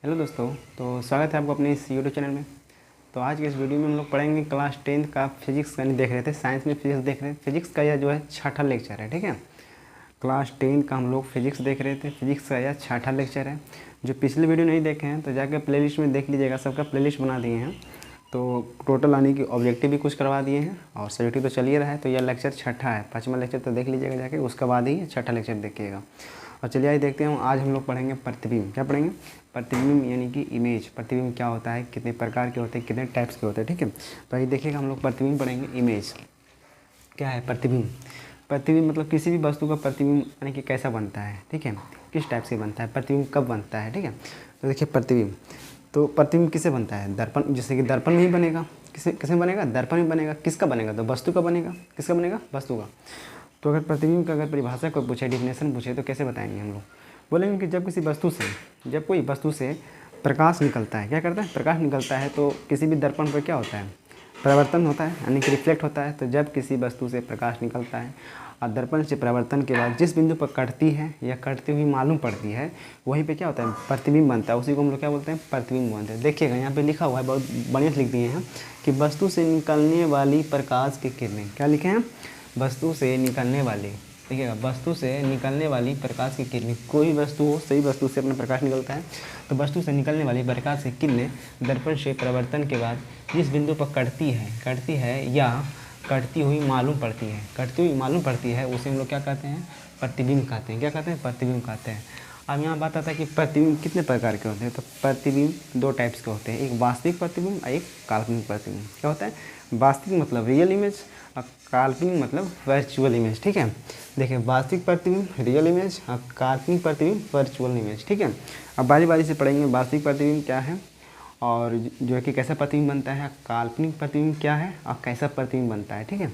Hello दोस्तों, तो स्वागत है आपको अपने इस यूट्यूब चैनल में। तो आज के इस वीडियो में हम लोग पढ़ेंगे क्लास 10 का फिजिक्स का देख रहे थे, साइंस में फिजिक्स देख रहे थे। फिजिक्स का यह जो है छठा लेक्चर है, ठीक है। क्लास 10 का हम लोग फिजिक्स देख रहे थे, फिजिक्स का यह छठा लेक्चर है। जो पिछले वीडियो नहीं देखे हैं तो जाकर प्लेलिस्ट में देख लीजिएगा, सबका प्लेलिस्ट बना दिए हैं। तो टोटल आने की ऑब्जेक्टिव भी कुछ करवा दिए हैं और सब्जेक्टिव तो चलिए रहा है। तो यह लेक्चर छठा है, 5वां लेक्चर तो देख लीजिएगा जाके, उसके बाद ही छठा लेक्चर देखिएगा। और चलिए आइए देखते हैं। आज हम लोग पढ़ेंगे प्रतिबिंब। क्या पढ़ेंगे? प्रतिबिंब यानी कि इमेज। प्रतिबिंब क्या होता है, कितने प्रकार के होते हैं, कितने टाइप्स के होते हैं, ठीक है। तो आइए देखिएगा, हम लोग प्रतिबिंब पढ़ेंगे। इमेज क्या है? प्रतिबिंब। प्रतिबिंब मतलब किसी भी वस्तु का प्रतिबिंब यानी कि कैसा बनता है, ठीक है, किस टाइप से बनता है, प्रतिबिंब कब बनता है, ठीक है। तो देखिए प्रतिबिंब, तो प्रतिबिंब किससे बनता है? दर्पण, जैसे कि दर्पण में ही बनेगा। किसे बनेगा? दर्पण में बनेगा। किसका बनेगा? तो वस्तु का बनेगा। किसका बनेगा? वस्तु का। तो अगर प्रतिबिंब का अगर परिभाषा कोई पूछे, डिफिनेशन पूछे, तो कैसे बताएंगे हम लोग? बोलेंगे कि जब किसी वस्तु से, जब कोई वस्तु से प्रकाश निकलता है, क्या करता है? प्रकाश निकलता है, तो किसी भी दर्पण पर क्या होता है? परावर्तन होता है, यानी कि रिफ्लेक्ट होता है। तो जब किसी वस्तु से प्रकाश निकलता है और दर्पण से परावर्तन के बाद जिस बिंदु पर कटती है या कटती हुई मालूम पड़ती है, वहीं पे क्या होता है? प्रतिबिंब बनता है। उसी को हम लोग क्या बोलते हैं? प्रतिबिंब बोलते हैं। देखिएगा यहाँ पे लिखा हुआ है, बहुत बढ़िया से लिख दिए हैं कि वस्तु से निकलने वाली प्रकाश की किरणें। क्या लिखे हैं? वस्तु से निकलने वाली, देखिएगा, वस्तु से निकलने वाली प्रकाश की किरणें। कोई वस्तु हो, सही वस्तु से अपना प्रकाश निकलता है, तो वस्तु से निकलने वाली प्रकाश की किरणें दर्पण से परावर्तन के बाद जिस बिंदु पर कटती है या कटती हुई मालूम पड़ती है, उसे हम लोग क्या कहते हैं? प्रतिबिंब कहते हैं। क्या कहते हैं? प्रतिबिंब कहते हैं। अब यहाँ बात आता है कि प्रतिबिंब कितने प्रकार के होते हैं। तो प्रतिबिंब दो टाइप्स के होते हैं, एक वास्तविक प्रतिबिंब और एक काल्पनिक प्रतिबिंब। क्या होता है? वास्तविक मतलब रियल इमेज और काल्पनिक मतलब वर्चुअल इमेज, ठीक है। देखिए, वास्तविक प्रतिबिंब रियल इमेज और काल्पनिक प्रतिबिंब वर्चुअल इमेज, ठीक है। अब बारी बारी से पढ़ेंगे वास्तविक प्रतिबिंब क्या है और जो है कि कैसा प्रतिबिंब बनता है, काल्पनिक प्रतिबिंब क्या है और कैसा प्रतिबिंब बनता है, ठीक है।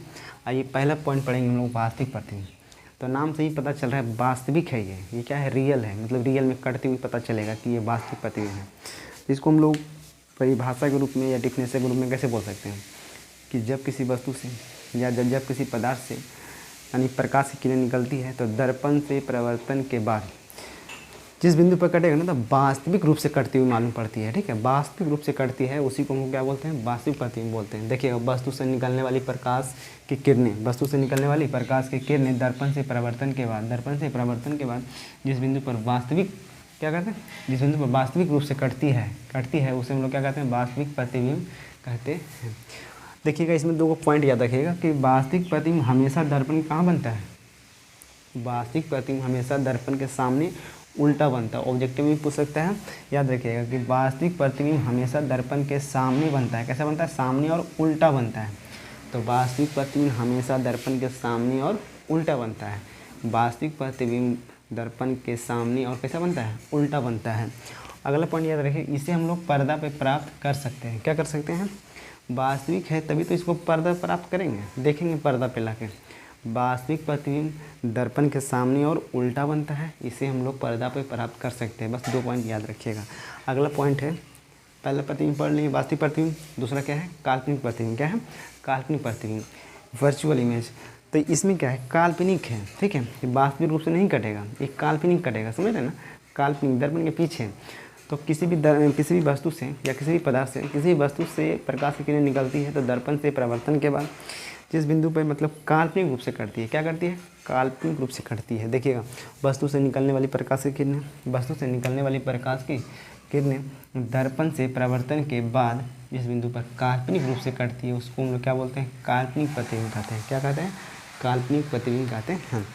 आइए पहला पॉइंट पढ़ेंगे हम लोग, वास्तविक प्रतिबिंब। तो नाम से ही पता चल रहा है वास्तविक है, ये क्या है? रियल है, मतलब रियल में कटती हुई पता चलेगा कि ये वास्तविक प्रतिबिंब है। इसको हम लोग परिभाषा के रूप में या डिफिनेशन के रूप में कैसे बोल सकते हैं कि जब किसी वस्तु से या जब किसी पदार्थ से यानी प्रकाश की किरण निकलती है, तो दर्पण से परावर्तन के बाद जिस बिंदु पर कटेगा ना, तो वास्तविक रूप से कटती हुई मालूम पड़ती है, ठीक है। वास्तविक रूप से कटती है, उसी को हम क्या बोलते हैं? वास्तविक प्रतिबिंब बोलते हैं। देखिएगा, वस्तु से निकलने वाली प्रकाश की किरणें, दर्पण से परावर्तन के बाद जिस बिंदु पर वास्तविक क्या कहते हैं? जिस बिंदु पर वास्तविक रूप से कटती है, उसे हम लोग क्या कहते हैं? वास्तविक प्रतिबिंब कहते हैं। देखिएगा, इसमें दो पॉइंट याद रखिएगा कि वास्तविक प्रतिबिंब हमेशा दर्पण कहाँ बनता है? वास्तविक प्रतिबिंब हमेशा दर्पण के सामने उल्टा बनता है। ऑब्जेक्टिव में पूछ सकता है, याद रखिएगा कि वास्तविक प्रतिबिंब हमेशा दर्पण के सामने बनता है। कैसा बनता है? सामने और उल्टा बनता है। तो वास्तविक प्रतिबिंब हमेशा दर्पण के सामने और उल्टा बनता है। वास्तविक प्रतिबिंब दर्पण के सामने और कैसा बनता है? उल्टा बनता है। अगला पॉइंट याद रखिए, इसे हम लोग पर्दा पे प्राप्त कर सकते हैं। क्या कर सकते हैं? वास्तविक है तभी तो इसको पर्दा प्राप्त करेंगे, देखेंगे पर्दा पे लाके। वास्तविक प्रतिबिंब दर्पण के सामने और उल्टा बनता है, इसे हम लोग पर्दा पे प्राप्त कर सकते हैं। बस दो पॉइंट याद रखिएगा। अगला पॉइंट है, पहला प्रतिबिंब पढ़ लेंगे वास्तविक प्रतिबिंब, दूसरा क्या है? काल्पनिक प्रतिबिंब। क्या है? काल्पनिक प्रतिबिंब, वर्चुअल इमेज। तो इसमें क्या है? काल्पनिक है, ठीक है। वास्तविक रूप से नहीं कटेगा, एक काल्पनिक कटेगा, समझ रहे ना? काल्पनिक दर्पण के पीछे। तो किसी भी वस्तु से या किसी भी पदार्थ से, किसी भी वस्तु से प्रकाश की किरण निकलती है, तो दर्पण से परावर्तन के बाद जिस बिंदु पर मतलब काल्पनिक रूप से कटती है। क्या करती है? काल्पनिक रूप से कटती है। देखिएगा, वस्तु से निकलने वाली प्रकाश की किरणें दर्पण से परावर्तन के बाद जिस बिंदु पर काल्पनिक रूप से कटती है, उसको हम लोग क्या बोलते हैं? काल्पनिक प्रतिबिंब कहते हैं। क्या कहते हैं? काल्पनिक प्रतिबिंब कहते हैं।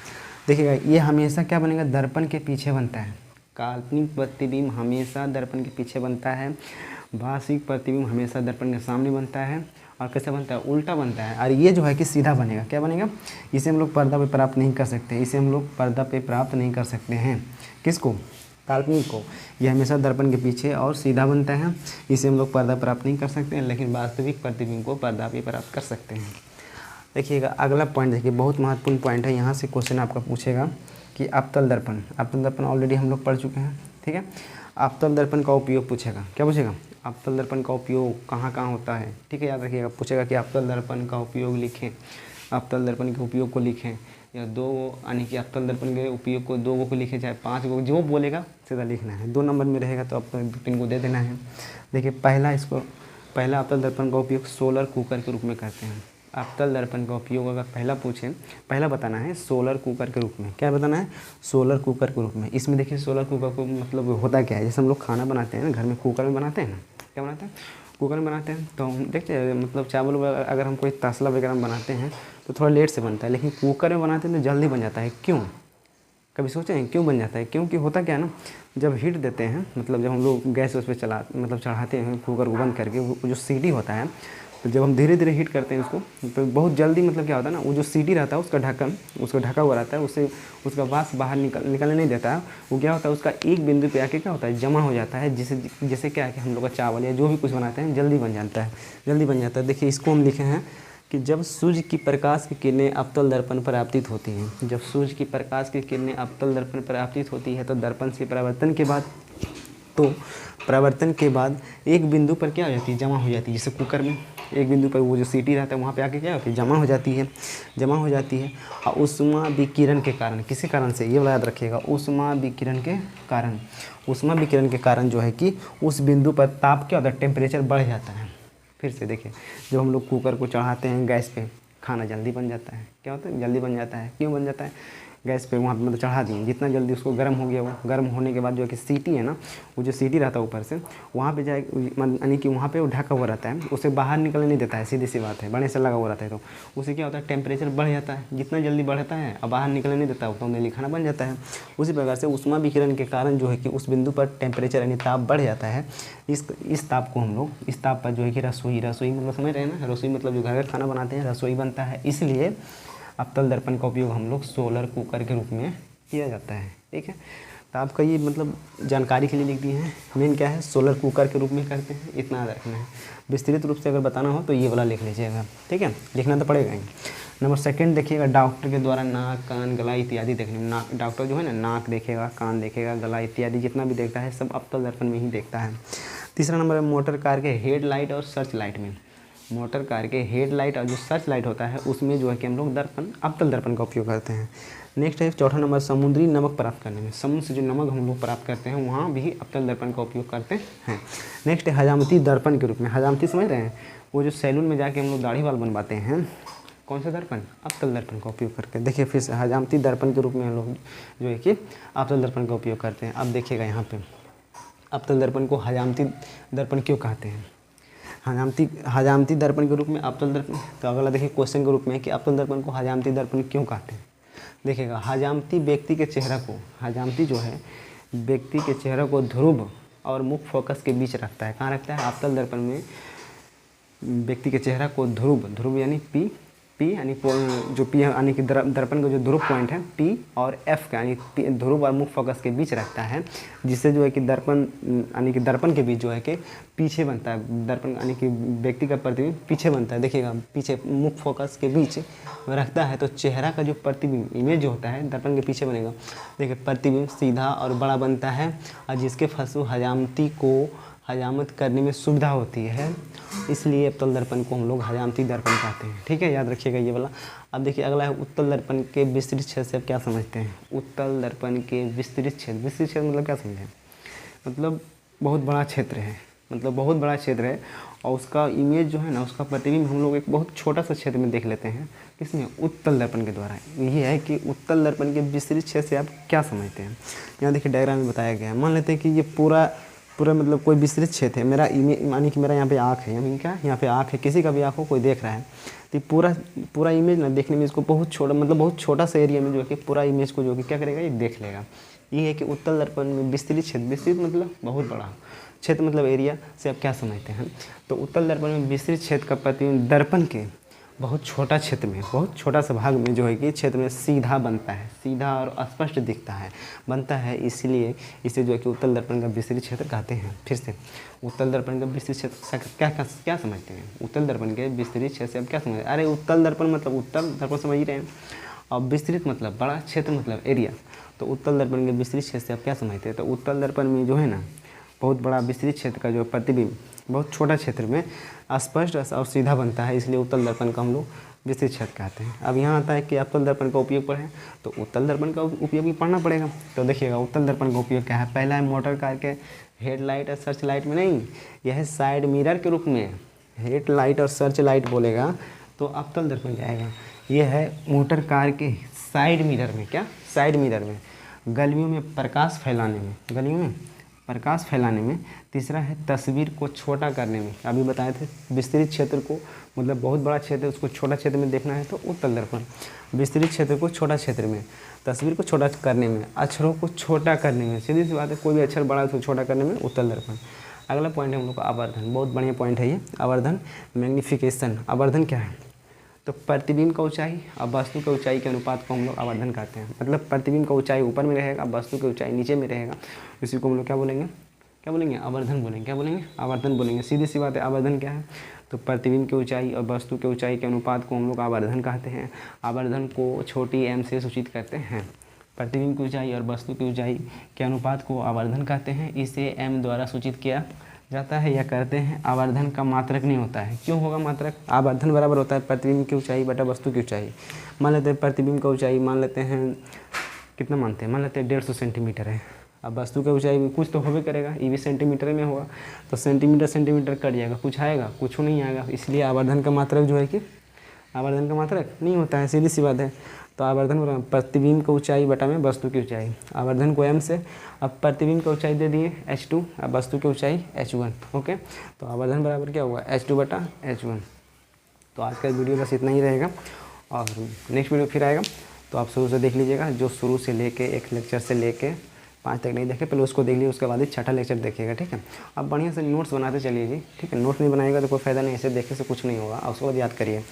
देखिएगा, ये हमेशा क्या बनेगा? दर्पण के पीछे बनता है। काल्पनिक प्रतिबिंब हमेशा दर्पण के पीछे बनता है। वास्तविक प्रतिबिंब हमेशा दर्पण के सामने बनता है। और कैसे बनता है? उल्टा बनता है। और ये जो है कि सीधा बनेगा। क्या बनेगा? इसे हम लोग पर्दा पे प्राप्त नहीं कर सकते हैं। किसको? काल्पनिक को। ये हमेशा दर्पण के पीछे और सीधा बनता है, इसे हम लोग पर्दा प्राप्त नहीं कर सकते हैं, लेकिन वास्तविक प्रतिबिंब को पर्दा पे प्राप्त कर सकते हैं। देखिएगा, अगला पॉइंट देखिए, बहुत महत्वपूर्ण पॉइंट है। यहाँ से क्वेश्चन आपका पूछेगा कि अवतल दर्पण ऑलरेडी हम लोग पढ़ चुके हैं, ठीक है। अवतल दर्पण का उपयोग पूछेगा। क्या पूछेगा? अवतल दर्पण का उपयोग कहाँ कहाँ होता है, ठीक है, याद रखिएगा। पूछेगा कि अवतल दर्पण का उपयोग लिखें, अवतल दर्पण के उपयोग को लिखें, या 2 यानी कि अवतल दर्पण के उपयोग को 2 को लिखे, चाहे 5 को, जो बोलेगा सीधा लिखना है। 2 नंबर में रहेगा तो आपको 2-3 को दे देना है। देखिए पहला अवतल दर्पण का उपयोग सोलर कुकर के रूप में करते हैं। अवतल दर्पण का उपयोग अगर पहला बताना है सोलर कुकर के रूप में। क्या बताना है? सोलर कुकर के रूप में। इसमें देखिए सोलर कुकर को मतलब होता क्या है, जैसे हम लोग खाना बनाते हैं ना, घर में कुकर में बनाते हैं ना, क्या बनाते हैं? कुकर में बनाते हैं। तो हम देखते हैं मतलब चावल अगर हम कोई तसला वगैरह में बनाते हैं तो थोड़ा लेट से बनता है, लेकिन कुकर में बनाते हैं तो जल्दी बन जाता है। क्यों? कभी सोचे हैं क्यों बन जाता है? क्योंकि होता क्या है ना, जब हीट देते हैं, मतलब जब हम लोग गैस उस पर चढ़ाते हैं कुकर को बंद करके, वो जो सीटी होता है, तो जब हम धीरे धीरे हीट करते हैं उसको, तो बहुत जल्दी मतलब क्या होता है ना, वो जो सीटी रहता है उसका ढका हुआ रहता है, उससे उसका वाष्प बाहर निकलने नहीं देता है। वो क्या होता है, उसका एक बिंदु पे आके क्या होता है, जमा हो जाता है, जिससे क्या है कि हम लोग का चावल या जो भी कुछ बनाते हैं जल्दी बन जाता है। देखिए इसको हम लिखे हैं कि जब सूर्य की प्रकाश की किरणें अवतल दर्पण पर आपतित होती हैं, जब सूर्य की प्रकाश की किरणें अवतल दर्पण पर आपतित होती है तो दर्पण से परावर्तन के बाद एक बिंदु पर क्या हो जाती है, जमा हो जाती है। जैसे कुकर में एक बिंदु पर वो जो सीटी रहता है वहाँ पे आके क्या होती है, जमा हो जाती है। और ऊष्मा विकिरण के कारण, किसी कारण से, ये वाला याद रखिएगा, ऊष्मा विकिरण के कारण जो है कि उस बिंदु पर ताप क्या होता है, टेम्परेचर बढ़ जाता है। फिर से देखिए, जब हम लोग कुकर को चढ़ाते हैं गैस पे, खाना जल्दी बन जाता है। क्या होता है, जल्दी बन जाता है। क्यों बन जाता है? गैस पे वहाँ पे मतलब चढ़ा दिए, जितना जल्दी उसको गर्म हो गया, वो गर्म होने के बाद जो है कि सीटी है ना, वो जो सीटी रहता है ऊपर से, वहाँ पे जाए यानी कि वहाँ पे वो ढका हुआ रहता है, उसे बाहर निकलने नहीं देता है। सीधी सी बात है, बड़े से लगा हुआ रहता है, तो उससे क्या होता है, टेम्परेचर बढ़ जाता है। जितना जल्दी बढ़ता है और बाहर निकलने नहीं देता, उतना जल्दी खाना बन जाता है। उसी प्रकार से ऊष्मा विकिरण के कारण जो है कि उस बिंदु पर टेम्परेचर यानी ताप बढ़ जाता है। इस ताप को हम लोग, इस ताप पर जो है कि रसोई मतलब समझ रहे हैं ना, रसोई मतलब जो घर का खाना बनाते हैं, रसोई बनता है। इसलिए अवतल दर्पण का उपयोग हम लोग सोलर कुकर के रूप में किया जाता है। ठीक है, तो आपका ये मतलब जानकारी के लिए लिख दिए हैं। मेन क्या है, सोलर कुकर के रूप में करते हैं, इतना याद रखना है। विस्तृत रूप से अगर बताना हो तो ये वाला लिख लीजिएगा। ठीक है, लिखना तो पड़ेगा ही। नंबर 2 देखिएगा, डॉक्टर के द्वारा नाक, कान, गला इत्यादि देखने में। डॉक्टर जो है ना, नाक देखेगा, कान देखेगा, गला इत्यादि जितना भी देखता है सब अवतल दर्पण में ही देखता है। तीसरा नंबर है मोटर कार के हेडलाइट और सर्च लाइट में। मोटर कार के हेडलाइट और जो सर्च लाइट होता है उसमें जो है कि हम लोग अवतल दर्पण का उपयोग करते हैं। नेक्स्ट है 4 नंबर, समुद्री नमक प्राप्त करने में। समुद्र से जो नमक हम लोग प्राप्त करते हैं वहाँ भी अवतल दर्पण का उपयोग करते हैं। नेक्स्ट है हजामती दर्पण के रूप में। हजामती समझ रहे हैं, वो जो सैलून में जाके हम लोग दाढ़ी वाल बनवाते हैं, कौन सा दर्पण, अवतल दर्पण का उपयोग करके। देखिए फिर से हजामती दर्पण के रूप में हम लोग जो है कि अवतल दर्पण का उपयोग करते हैं। अब देखिएगा यहाँ पे अवतल दर्पण को हजामती दर्पण क्यों कहते हैं, हजामती दर्पण के रूप में अवतल दर्पण। तो अगला देखिए क्वेश्चन के रूप में कि अवतल दर्पण को हजामती दर्पण क्यों कहते हैं। देखिएगा, हजामती व्यक्ति के चेहरा को, हजामती जो है व्यक्ति के चेहरे को ध्रुव और मुख्य फोकस के बीच रखता है। कहाँ रखता है, अवतल दर्पण में व्यक्ति के चेहरा को ध्रुव यानी पी यानी जो पी यानी कि दर्पण का जो ध्रुव पॉइंट है पी और एफ का यानी ध्रुव और मुख्य फोकस के बीच रखता है, जिससे जो है कि दर्पण यानी कि दर्पण के बीच जो है कि पीछे बनता है। दर्पण यानी कि व्यक्ति का प्रतिबिंब पीछे बनता है। देखिएगा, पीछे मुख्य फोकस के बीच रखता है तो चेहरा का जो प्रतिबिंब इमेज जो होता है दर्पण के पीछे बनेगा। देखिए प्रतिबिंब सीधा और बड़ा बनता है और जिसके फलस्वरूप हजामती को हजामत करने में सुविधा होती है, इसलिए अवतल दर्पण को हम लोग हजामती दर्पण कहते हैं। ठीक है, याद रखिएगा ये वाला। अब देखिए अगला है उत्तल दर्पण के विस्तृत क्षेत्र से आप क्या समझते हैं। उत्तल दर्पण के विस्तृत क्षेत्र मतलब क्या समझें, मतलब बहुत बड़ा क्षेत्र है, मतलब बहुत बड़ा क्षेत्र है और उसका इमेज जो है ना, उसका प्रतिबिंब हम लोग एक बहुत छोटा सा क्षेत्र में देख लेते हैं। किसमें, उत्तल दर्पण के द्वारा। यही है कि उत्तल दर्पण के विस्तृत क्षेत्र से आप क्या समझते हैं। यहाँ देखिए डायग्राम में बताया गया है। मान लेते हैं कि ये पूरा मतलब कोई विस्तृत क्षेत्र है, मेरा इमेज मानी कि मेरा यहाँ पे आँख है, यानी क्या यहाँ पे आँख है, किसी का भी आँख हो, कोई देख रहा है, तो पूरा इमेज ना देखने में इसको बहुत छोटा, मतलब बहुत छोटा सा एरिया में जो है कि पूरा इमेज को जो कि क्या करेगा, ये देख लेगा। ये है कि उत्तल दर्पण में विस्तृत क्षेत्र, विस्तृत मतलब बहुत बड़ा क्षेत्र, मतलब एरिया से आप क्या समझते हैं। तो उत्तल दर्पण में विस्तृत क्षेत्र का प्रतिबिंब दर्पण के बहुत छोटा क्षेत्र में, बहुत छोटा सा भाग में जो है कि क्षेत्र में सीधा बनता है, सीधा और स्पष्ट दिखता है, बनता है, इसलिए इसे जो है कि उत्तल दर्पण का विस्तृत क्षेत्र कहते हैं। फिर से उत्तल दर्पण का विस्तृत क्षेत्र क्या समझते हैं। उत्तल दर्पण के विस्तृत क्षेत्र से आप क्या समझते हैं। अरे उत्तल दर्पण मतलब उत्तल दर्पण समझ ही रहे हैं, और विस्तृत मतलब बड़ा, क्षेत्र मतलब एरिया। तो उत्तल दर्पण के विस्तृत क्षेत्र से आप क्या समझते हैं। तो उत्तल दर्पण में जो है ना, बहुत बड़ा विस्तृत क्षेत्र का जो प्रतिबिंब बहुत छोटा क्षेत्र में स्पष्ट और सीधा बनता है, इसलिए उत्तल दर्पण का हम लोग विस्तृत क्षेत्र कहते हैं। अब यहाँ आता है कि अवतल दर्पण का उपयोग पढ़ें, तो उत्तल दर्पण का उपयोग भी पढ़ना पड़ेगा। तो देखिएगा उत्तल दर्पण का उपयोग क्या है। पहला है मोटर कार के हेडलाइट और सर्च लाइट में नहीं, यह है साइड मिरर के रूप में। हेडलाइट और सर्च लाइट बोलेगा तो अवतल दर्पण जाएगा। यह है मोटर कार के साइड मिरर में, क्या साइड मिरर में, गलियों में प्रकाश फैलाने में, गलियों में प्रकाश फैलाने में। तीसरा है तस्वीर को छोटा करने में, अभी बताए थे विस्तृत क्षेत्र को, मतलब बहुत बड़ा क्षेत्र है उसको छोटा क्षेत्र में देखना है तो उत्तल दर्पण, विस्तृत क्षेत्र को छोटा क्षेत्र में, तस्वीर को छोटा करने में, अक्षरों को छोटा करने में, सीधी सी बात है कोई भी अक्षर बड़ा है उसको छोटा करने में उत्तल दर्पण। अगला पॉइंट है हम लोग का आवर्धन, बहुत बढ़िया पॉइंट है ये आवर्धन, मैग्नीफिकेशन। आवर्धन क्या है, तो प्रतिबिंब का ऊंचाई और वस्तु की ऊंचाई के अनुपात को हम लोग आवर्धन कहते हैं। मतलब प्रतिबिंब का ऊंचाई ऊपर में रहेगा, वस्तु की ऊंचाई नीचे में रहेगा, इसी को हम लोग क्या बोलेंगे, क्या बोलेंगे, आवर्धन बोलेंगे। क्या बोलेंगे, आवर्धन बोलेंगे। सीधी सी बात है, आवर्धन क्या है, तो प्रतिबिंब की ऊंचाई और वस्तु की ऊंचाई के अनुपात को हम लोग आवर्धन कहते हैं। आवर्धन को छोटी m से सूचित करते हैं। प्रतिबिंब की ऊंचाई और वस्तु की ऊंचाई के अनुपात को आवर्धन कहते हैं। इसे m द्वारा सूचित किया जाता है या करते हैं। आवर्धन का मात्रक नहीं होता है। क्यों होगा मात्रक, आवर्धन बराबर होता है प्रतिबिंब की ऊंचाई बटा वस्तु की ऊंचाई। मान लेते हैं प्रतिबिंब का ऊंचाई मान लेते हैं कितना मानते हैं, मान लेते हैं 150 सेंटीमीटर है। अब वस्तु की ऊंचाई भी कुछ तो होबे करेगा, ये भी सेंटीमीटर में होगा, तो सेंटीमीटर सेंटीमीटर कट जाएगा, कुछ आएगा, कुछ नहीं आएगा। इसलिए आवर्धन का मात्रक जो है कि आवर्धन का मात्रक नहीं होता है, सीधी सी बात है। तो आवर्धन प्रतिबिंब की ऊंचाई बटा में वस्तु की ऊंचाई, आवर्धन को m से, अब प्रतिबिंब की ऊंचाई दे दिए h2, अब वस्तु की ऊंचाई h1। ओके, तो आवर्धन बराबर क्या हुआ, h2 बटा h1। तो आज का वीडियो बस इतना ही रहेगा और नेक्स्ट वीडियो फिर आएगा, तो आप शुरू से देख लीजिएगा। जो शुरू से लेके एक लेक्चर से लेके 5 तक नहीं देखे, पहले उसको देख लीजिए, उसके बाद ही छठा लेक्चर देखिएगा, ठीक है। अब बढ़िया से नोट्स बनाते चलिए जी, ठीक है। नोट्स नहीं बनाएगा तो कोई फ़ायदा नहीं, ऐसे देखने से कुछ नहीं होगा, और उसको बाद याद करिए।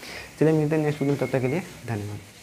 चलिए मिलते हैं नेक्स्ट वीडियो, तब तक के लिए धन्यवाद।